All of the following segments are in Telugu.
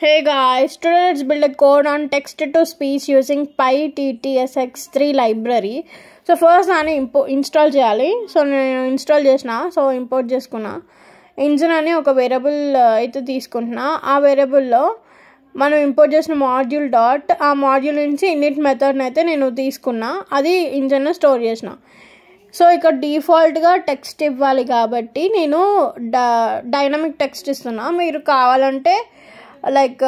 Hey guys, today let's build a code on text-to-speech using PyTTSX3 library. So first I install చేయాలి. సో నేను ఇన్స్టాల్ చేసిన, సో ఇంపోర్ట్ చేసుకున్నా. ఇంజిన్ అని ఒక వేరియబుల్ అయితే తీసుకుంటున్నా. ఆ వేరియబుల్లో మనం ఇంపోర్ట్ చేసిన మాడ్యూల్ డాట్ ఆ మాడ్యూల్ నుంచి ఇన్నిట్ మెథడ్ని అయితే నేను తీసుకున్నా. అది ఇంజిన్లో స్టోర్ చేసిన. సో ఇక్కడ డిఫాల్ట్గా టెక్స్ట్ ఇవ్వాలి కాబట్టి నేను డైనమిక్ టెక్స్ట్ ఇస్తున్నా. మీరు కావాలంటే లైక్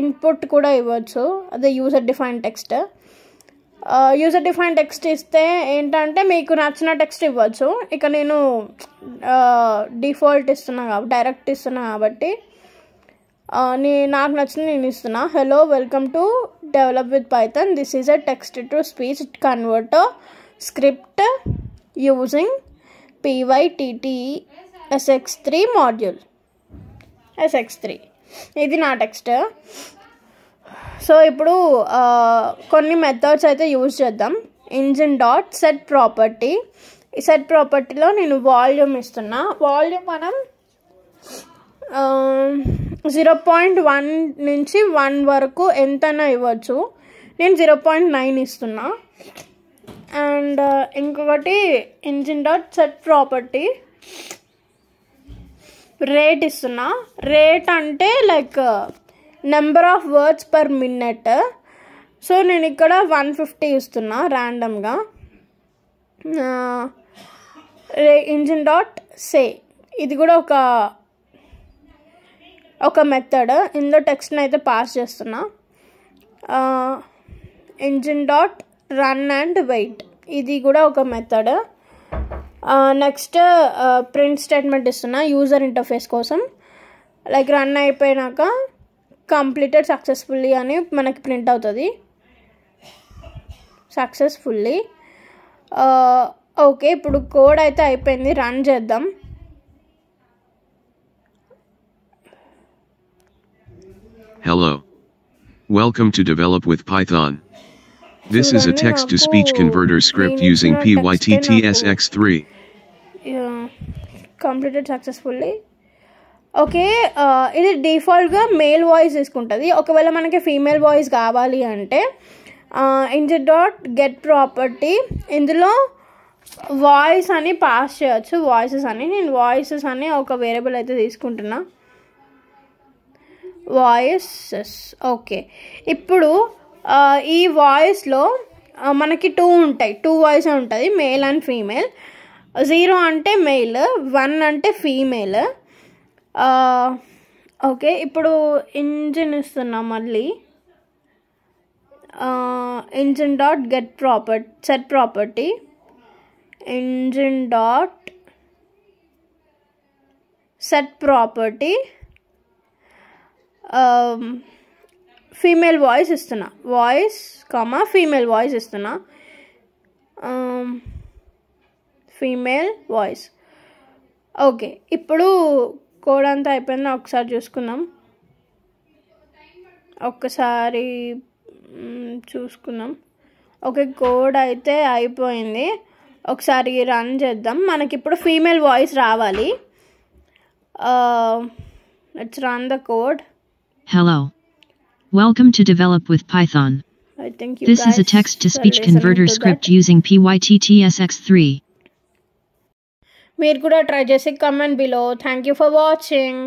ఇన్పుట్ కూడా ఇవ్వచ్చు, అదే user define text. User define text ఇస్తే ఏంటంటే మీకు నచ్చిన టెక్స్ట్ ఇవ్వచ్చు. ఇక నేను డిఫాల్ట్ ఇస్తున్నా కాబట్టి డైరెక్ట్ ఇస్తున్నా కాబట్టి నాకు నచ్చింది నేను ఇస్తున్నా. Hello, welcome to develop with Python. This is a text to speech converter script using PyTTSX3 module SX3. ఇది నా టెక్స్ట్. సో ఇప్పుడు కొన్ని మెథడ్స్ అయితే యూజ్ చేద్దాం. Engine dot set property. ఈ సెట్ ప్రాపర్టీలో నేను వాల్యూమ్ ఇస్తున్నా. వాల్యూమ్ మనం 0.1 నుంచి 1 వరకు ఎంతైనా ఇవ్వచ్చు. నేను 0.9 ఇస్తున్నా. అండ్ ఇంకొకటి engine dot set property rate ఇస్తున్నా. రేట్ అంటే like number of words per minute. So నేను ఇక్కడ 150 ఇస్తున్నా ర్యాండమ్గా. ఇంజిన్ డాట్ సే, ఇది కూడా ఒక మెథడ్. ఇందులో టెక్స్ట్ని అయితే పాస్ చేస్తున్నా. Engine dot run and wait, ఇది కూడా ఒక మెథడ్. నెక్స్ట్ ప్రింట్ స్టేట్మెంట్ ఇస్తున్నా యూజర్ ఇంటర్ఫేస్ కోసం. లైక్ రన్ అయిపోయినాక కంప్లీటెడ్ సక్సెస్ఫుల్లీ అని మనకి ప్రింట్ అవుతుంది. సక్సెస్ఫుల్లీ. ఓకే, ఇప్పుడు కోడ్ అయితే అయిపోయింది. రన్ చేద్దాం. Hello. Welcome to Develop with Python. This is a text-to-speech converter script using PyTTSX3. Completed successfully. Okay, ఇది డిఫాల్ట్గా మేల్ వాయిస్ తీసుకుంటుంది. ఒకవేళ మనకి ఫీమేల్ వాయిస్ కావాలి అంటే ఇంజిన్ డాట్ గెట్ ప్రాపర్టీ, ఇందులో వాయిస్ అని పాస్ చేయొచ్చు. వాయిసెస్ అని, నేను వాయిసెస్ అని ఒక వేరియబుల్ అయితే తీసుకుంటున్నా. వాయిసెస్. ఓకే, ఇప్పుడు ఈ వాయిస్లో మనకి 2 ఉంటాయి. 2 వాయిస్ ఉంటుంది, మేల్ అండ్ ఫీమేల్. 0 అంటే మేల్, 1 అంటే ఫీమేల్. ఓకే, ఇప్పుడు ఇంజిన్ ఇస్తున్నాం మళ్ళీ. Engine dot get set property engine dot set property female voice ఇస్తున్నా. వాయిస్ ఫీమేల్ వాయిస్ ఇస్తున్నా. Female voice. ఓకే, ఇప్పుడు కోడ్ అంతా అయిపోయిందా ఒకసారి చూసుకుందాం. చూసుకుందాం. ఓకే, కోడ్ అయితే అయిపోయింది. ఒకసారి రన్ చేద్దాం. మనకి ఇప్పుడు ఫీమేల్ వాయిస్ రావాలి. Let's run the code. Hello. Welcome to Develop with Python. This is a text-to-speech converter script using PyTTSX3. మీరు కూడా ట్రై చేసి comment below. Thank you for watching.